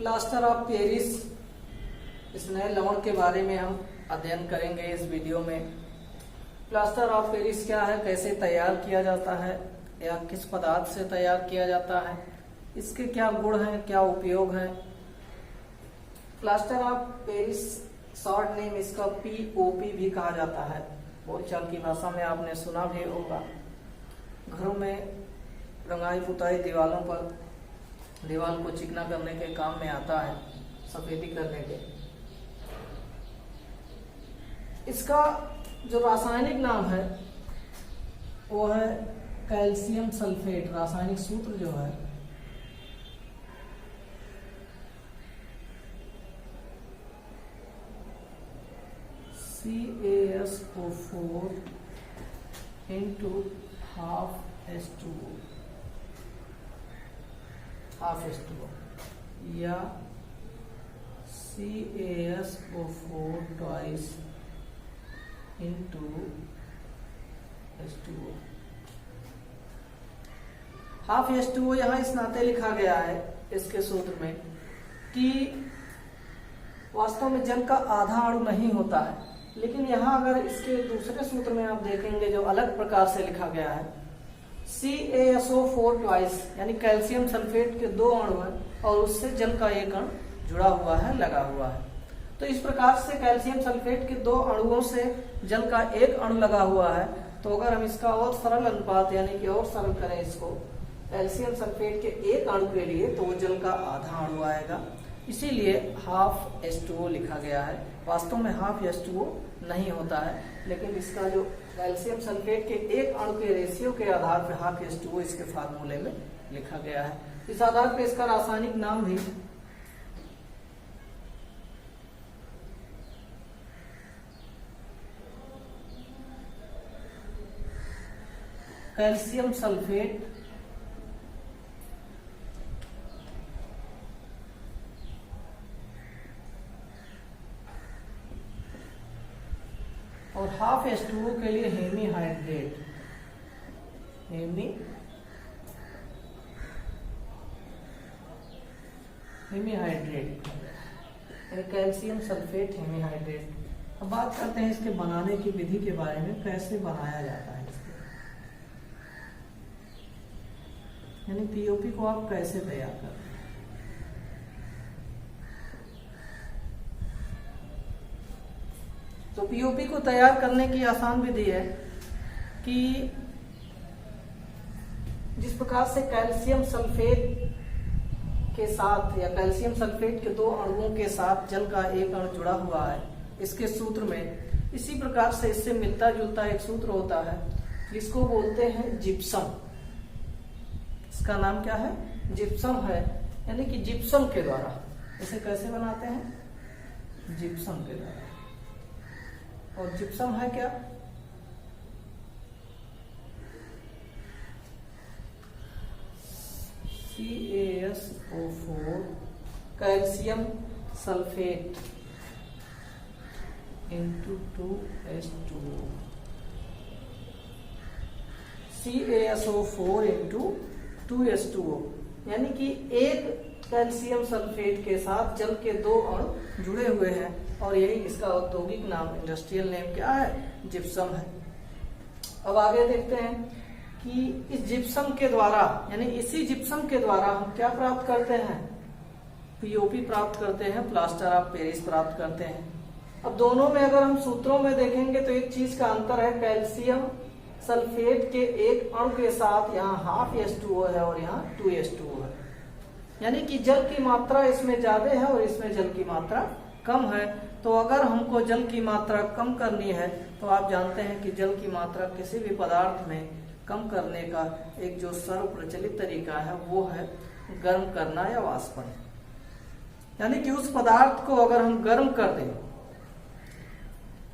Plaster of Paris इस नए लवण के बारे में हम अध्ययन करेंगे इस वीडियो में। प्लास्टर ऑफ पेरिस क्या है, कैसे तैयार किया जाता है या किस पदार्थ से तैयार किया जाता है, इसके क्या गुण हैं, क्या उपयोग हैं। Plaster of Paris short name इसका POP भी कहा जाता है। बोलचाल की भाषा में आपने सुना भी होगा। घरों में रंगाई पुताई दीवारों पर दीवार को चिकना करने के काम में आता है, सफेदी करने के। इसका जो रासायनिक नाम है वो है कैल्शियम सल्फेट। रासायनिक सूत्र जो है CaSO4 into half H2O या CaSO4 twice into H2O। Half H2O यहाँ इस नाते लिखा गया है इसके सूत्र में कि वास्तव में जल का आधा अणु नहीं होता है, लेकिन यहाँ अगर इसके दूसरे सूत्र में आप देखेंगे जो अलग प्रकार से लिखा गया है CaSO4 ट्वाइस, यानी कैल्शियम सल्फेट के 2 अणु हैं और उससे जल का एक अणु जुड़ा हुआ है, लगा हुआ है। तो इस प्रकार से कैल्शियम सल्फेट के 2 अणुओं से जल का एक अणु लगा हुआ है। तो अगर हम इसका और सरल अनुपात यानी कि और सरल करें इसको, कैल्शियम सल्फेट के एक अणु के लिए तो वो जल का आधा अणु आएगा, इसीलिए हाफ H2O लिखा गया है। वास्तव में हाफ H2O नहीं होता है, लेकिन इसका जो कैल्शियम सल्फेट के एक अणु के रेशियो के आधार पर हाफ H2O इसके फार्मूले में लिखा गया है। इस आधार पर इसका रासायनिक नाम भी कैल्शियम सल्फेट और हाफ H2O के लिए hemihydrate. Hemihydrate calcium sulphate hemihydrate. अब बात करते हैं इसके बनाने की विधि के बारे में, कैसे बनाया जाता है इसको, यानी POP को आप कैसे तैयार करते हैं। तो POP को तैयार करने की आसान विधि है कि जिस प्रकार से कैल्शियम सल्फेट के साथ या कैल्शियम सल्फेट के 2 अणुओं के साथ जल का एक अणु जुड़ा हुआ है इसके सूत्र में, इसी प्रकार से इससे मिलता जुलता एक सूत्र होता है जिसको बोलते हैं जिप्सम। इसका नाम क्या है? जिप्सम है, यानी कि जिप्सम के द्वारा। इसे कैसे बनाते हैं? जिप्सम के द्वारा। और जिप्सम है क्या? CaSO4 calcium sulphate into 2H2O। CaSO4 into 2H2O, यानी कि एक कैल्शियम सल्फेट के साथ जल के 2 अणु जुड़े हुए हैं और यही इसका औद्योगिक नाम, इंडस्ट्रियल नेम क्या है? जिप्सम है। अब आगे देखते हैं कि इस जिप्सम के द्वारा, यानी इसी जिप्सम के द्वारा हम क्या प्राप्त करते हैं? POP प्राप्त करते हैं, प्लास्टर ऑफ पेरिस प्राप्त करते हैं। अब दोनों में अगर हम सूत्रों में देखेंगे तो एक चीज का अंतर है, कैल्शियम सल्फेट के एक अणु के साथ यहाँ हाफ H2O है और यहाँ 2H2O है, यानी कि जल की मात्रा इसमें ज्यादा है और इसमें जल की मात्रा कम है। तो अगर हमको जल की मात्रा कम करनी है तो आप जानते हैं कि जल की मात्रा किसी भी पदार्थ में कम करने का एक जो सर्व प्रचलित तरीका है वो है गर्म करना या वाष्पन। यानी कि उस पदार्थ को अगर हम गर्म कर दें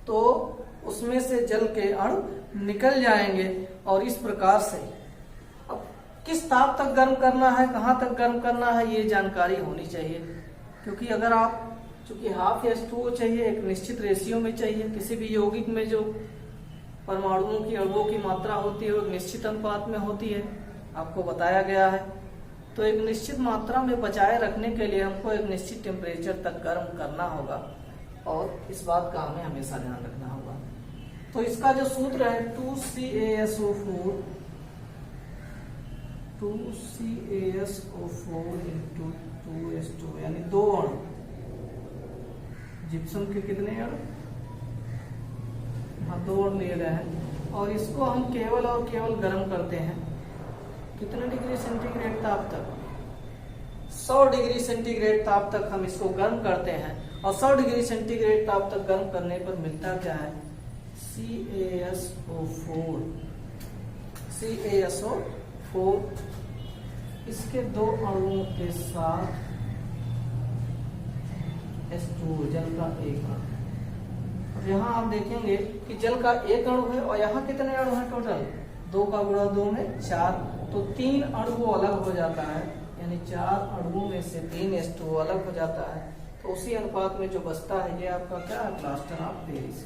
तो उसमें से जल के अणु निकल जाएंगे और इस प्रकार से। अब किस ताप तक गर्म करना है, कहाँ तक गर्म करना है, ये जानकारी होनी चाहिए, क्योंकि अगर आप, चूंकि हाफ H2O चाहिए, एक निश्चित रेशियो में चाहिए। किसी भी यौगिक में जो परमाणुओं की, अणुओं की मात्रा होती है वो एक निश्चित अनुपात में होती है, आपको बताया गया है। तो एक निश्चित मात्रा में बचाए रखने के लिए हमको एक निश्चित टेम्परेचर तक गर्म करना होगा, और इस बात का हमें हमेशा ध्यान रखना होगा। तो इसका जो सूत्र है 2CaSO4 into 2H2, यानी 2 अणु जिप्सम के कितने अणु, हाँ 2 अणु ले रहे हैं, और इसको हम केवल और केवल गर्म करते हैं कितने डिग्री सेंटीग्रेड ताप तक, 100 डिग्री सेंटीग्रेड ताप तक हम इसको गर्म करते हैं। और 100 डिग्री सेंटीग्रेड ताप तक गर्म करने पर मिलता क्या है, CaSO4, इसके 2 अणुओं के साथ H2, जल का 1 अणु। और यहाँ आप देखेंगे कि जल का 1 अणु है, और यहाँ कितने अणु हैं टोटल, 2 का गुणा 2 में 4, तो 3 अणु वो अलग हो जाता है, यानी 4 अणुओं में से 3 H2 अलग हो जाता है। तो उसी अनुपात में जो बचता है ये आपका क्या है, प्लास्टर ऑफ पेरिस।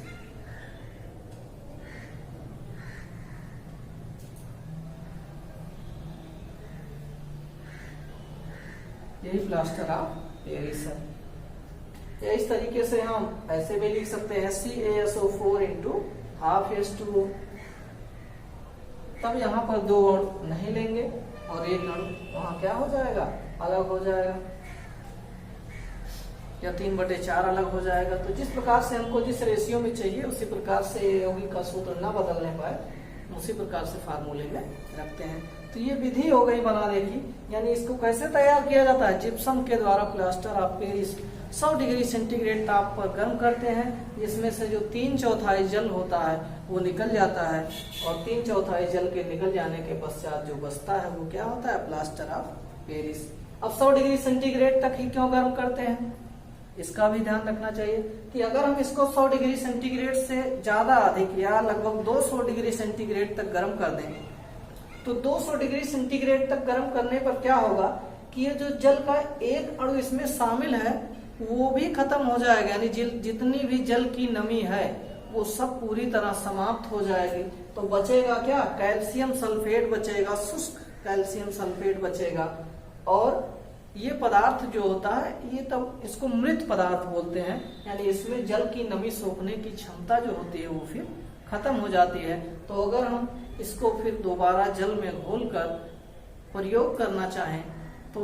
यही प्लास्टर ऑफ पेरिस है। या इस तरीके से हम ऐसे भी लिख सकते हैं CaSO4 into ½ H2O। तब यहाँ पर 2 अणु नहीं लेंगे और 1 अणु वहां क्या हो जाएगा, अलग हो जाएगा, या 3/4 अलग हो जाएगा। तो जिस प्रकार से हमको जिस रेशियो में चाहिए उसी प्रकार से यौगिक का सूत्र ना बदलने पाए, उसी प्रकार से फार्मूले में रखते हैं। तो ये विधि हो गई बनाने की, यानी इसको कैसे तैयार किया जाता है, जिप्सम के द्वारा plaster of Paris 100 degree centigrade ताप पर गर्म करते हैं, जिसमें से जो 3/4 जल होता है वो निकल जाता है, और 3/4 जल के निकल जाने के पश्चात जो बचता है वो क्या होता है, प्लास्टर ऑफ पेरिस। अब 100 डिग्री सेंटीग्रेड तक ही क्यों गर्म करते हैं, इसका भी ध्यान रखना चाहिए कि अगर हम इसको 100 डिग्री सेंटीग्रेड से ज्यादा अधिक या लगभग 200 डिग्री सेंटीग्रेड तक गर्म कर दें, तो 200 डिग्री सेंटीग्रेड तक गर्म करने पर क्या होगा कि ये जो जल का 1 अणु इसमें शामिल है वो भी खत्म हो जाएगा, यानी जितनी भी जल की नमी है वो सब पूरी तरह समाप्त हो जाएगी। तो बचेगा क्या, कैल्शियम सल्फेट बचेगा, शुष्क कैल्शियम सल्फेट बचेगा। और ये पदार्थ जो होता है ये तब इसको मृत पदार्थ बोलते हैं, यानी इसमें जल की नमी सोखने की क्षमता जो होती है वो फिर खत्म हो जाती है। तो अगर हम इसको फिर दोबारा जल में घोलकर प्रयोग करना चाहें तो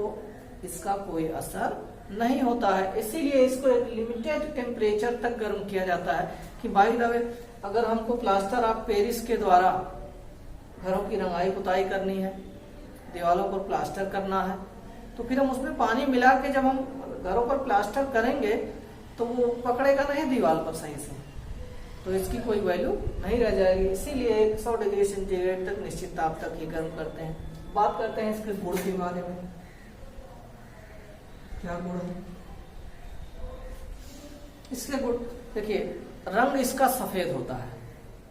इसका कोई असर नहीं होता है। इसीलिए इसको एक लिमिटेड टेम्परेचर तक गर्म किया जाता है कि बाय द वे अगर हमको प्लास्टर ऑफ पेरिस के द्वारा घरों की रंगाई पुताई करनी है, दीवारों पर प्लास्टर करना है, तो फिर हम उसमें पानी मिला के जब हम घरों पर प्लास्टर करेंगे तो वो पकड़ेगा नहीं दीवार पर सही से, तो इसकी कोई वैल्यू नहीं रह जाएगी। इसीलिए 100 डिग्री सेंटीग्रेड तक निश्चित ताप तक ही गर्म करते हैं। बात करते हैं इसके गुण के बारे में, क्या गुण है इसके गुण। देखिए रंग इसका सफेद होता है,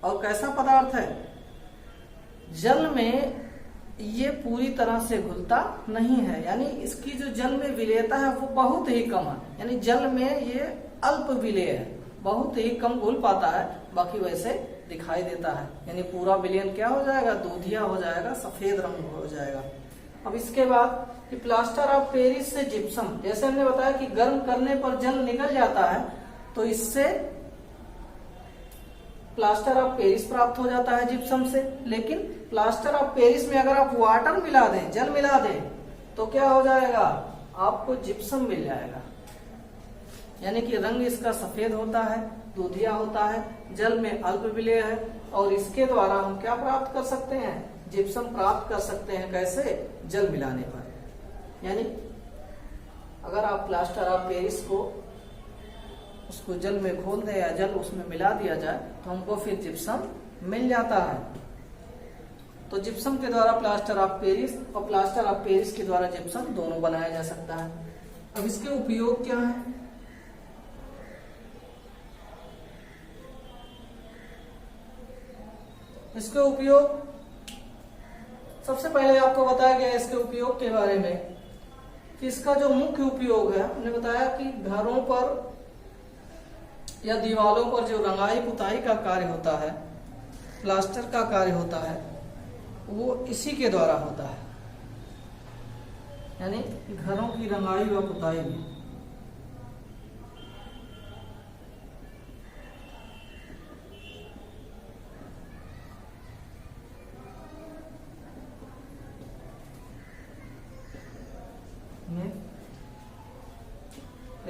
और कैसा पदार्थ है, जल में ये पूरी तरह से घुलता नहीं है, यानी इसकी जो जल में विलेयता है वो बहुत ही कम है, यानी जल में ये अल्प विलेय है, बहुत ही कम घुल पाता है, बाकी वैसे दिखाई देता है, यानी पूरा विलयन क्या हो जाएगा, दूधिया हो जाएगा, सफेद रंग हो जाएगा। अब इसके बाद कि प्लास्टर ऑफ पेरिस से जिप्सम, जैसे हमने बताया कि गर्म करने पर जल निकल जाता है, तो इससे प्लास्टर ऑफ पेरिस प्राप्त हो जाता है जिप्सम से। लेकिन प्लास्टर ऑफ पेरिस में अगर आप वाटर मिला दें, जल मिला दें, तो क्या हो जाएगा, आपको जिप्सम मिल जाएगा, यानी कि रंग इसका सफेद होता है, दूधिया होता है, जल में अल्प विलेय है, और इसके द्वारा हम क्या प्राप्त कर सकते हैं, जिप्सम प्राप्त कर सकते हैं। कैसे, जल मिलाने पर। यानी अगर आप प्लास्टर ऑफ पेरिस को उसको जल में घोल दें या जल उसमें मिला दिया जाए तो हमको फिर जिप्सम मिल जाता है। तो जिप्सम के द्वारा प्लास्टर ऑफ पेरिस और प्लास्टर ऑफ पेरिस के द्वारा जिप्सम दोनों बनाया जा सकता है। अब इसके उपयोग क्या है, इसके उपयोग सबसे पहले आपको बताया गया इसके उपयोग के बारे में कि इसका जो मुख्य उपयोग है, हमने बताया कि घरों पर या दीवारों पर जो रंगाई पुताई का कार्य होता है, प्लास्टर का कार्य होता है, वो इसी के द्वारा होता है। यानी घरों की रंगाई व पुताई में।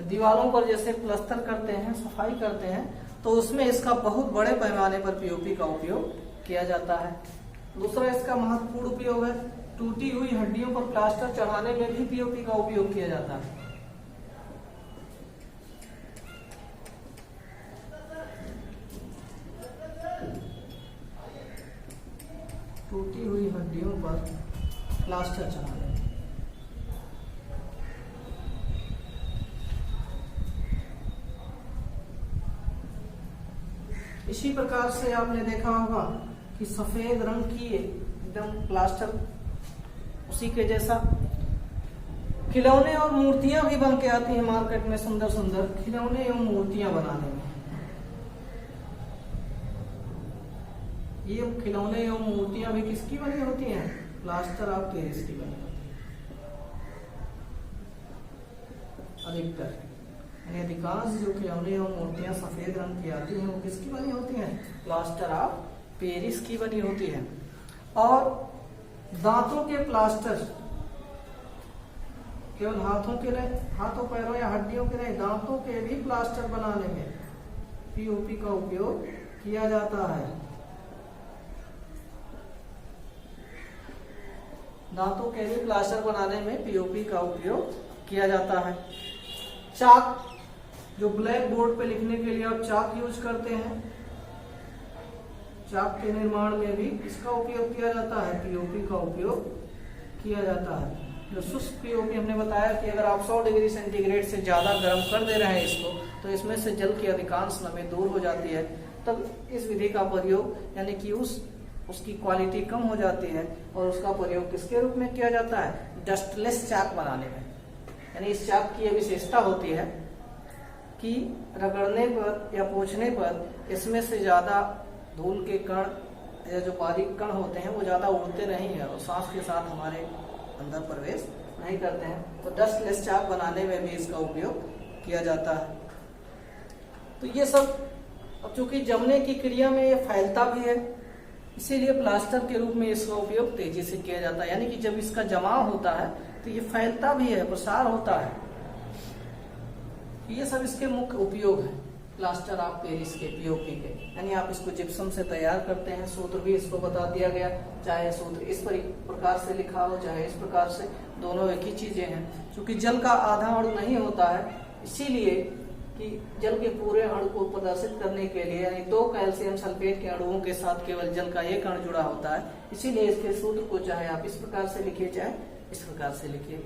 दीवारों पर जैसे प्लस्तर करते हैं, सफाई करते हैं, तो उसमें इसका बहुत बड़े पैमाने पर पीओपी का उपयोग किया जाता है। दूसरा इसका महत्वपूर्ण उपयोग है, टूटी हुई हड्डियों पर प्लास्टर चढ़ाने में भी पीओपी का उपयोग किया जाता है। टूटी हुई हड्डियों पर प्लास्टर चढ़ाने में। इसी प्रकार से आपने देखा होगा कि सफेद रंग की एकदम प्लास्टर, उसी के जैसा खिलौने और मूर्तियां भी बन के आती हैं मार्केट में, सुंदर सुंदर खिलौने एवं मूर्तियां बनाने में। ये खिलौने एवं मूर्तियां भी किसकी बनी होती हैं? प्लास्टर ऑफ पेरिस की बनी होती है अधिकतर। अधिकांश जो खिलौने एवं मूर्तियां सफेद रंग की आती हैं वो किसकी बनी होती हैं? प्लास्टर ऑफ पेरिस की बनी होती है। और दांतों के प्लास्टर केवल हाथों के नहीं, हाथों पैरों या हड्डियों के नहीं, दांतों के भी प्लास्टर बनाने में पीओपी का उपयोग किया जाता है। दांतों के भी प्लास्टर बनाने में पीओपी का उपयोग किया जाता है। चाक, जो ब्लैक बोर्ड पे लिखने के लिए आप चाक यूज करते हैं, चाक के निर्माण में भी इसका उपयोग किया जाता है, पीओपी का उपयोग किया जाता है। जो शुष्क पीओपी हमने बताया कि अगर आप 100 डिग्री सेंटीग्रेड से ज्यादा गर्म कर दे रहे हैं इसको, तो इसमें से जल की अधिकांश नमी दूर हो जाती है। तब इस विधि का प्रयोग, यानी कि उसकी क्वालिटी कम हो जाती है, और उसका प्रयोग किसके रूप में किया जाता है? डस्टलेस चाक बनाने में। यानी इस चाक की यह विशेषता होती है कि रगड़ने पर या पोंछने पर इसमें से ज्यादा धूल के कण या जो बारीक कण होते हैं वो ज्यादा उड़ते नहीं है और सांस के साथ हमारे अंदर प्रवेश नहीं करते हैं। तो डस्टलेस चाक बनाने में भी इसका उपयोग किया जाता है। तो ये सब, अब चूंकि जमने की क्रिया में ये फैलता भी है, इसीलिए प्लास्टर के रूप में इसका उपयोग तेजी से किया जाता है। यानी कि जब इसका जमाव होता है तो ये फैलता भी है, प्रसार होता है। ये सब इसके मुख्य उपयोग है प्लास्टर ऑफ पेरिस के, पीओपी के। यानी आप इसको जिप्सम से तैयार करते हैं, सूत्र भी इसको बता दिया गया, चाहे सूत्र इस प्रकार से लिखा हो चाहे इस प्रकार से, दोनों एक ही चीजें हैं। क्योंकि जल का आधा अणु नहीं होता है, इसीलिए कि जल के पूरे अणु को प्रदर्शित करने के लिए, यानी 2 कैल्शियम सल्फेट के अणुओं के साथ केवल जल का एक अणु जुड़ा होता है, इसीलिए इसके सूत्र को चाहे आप इस प्रकार से लिखिए चाहे इस प्रकार से लिखिए।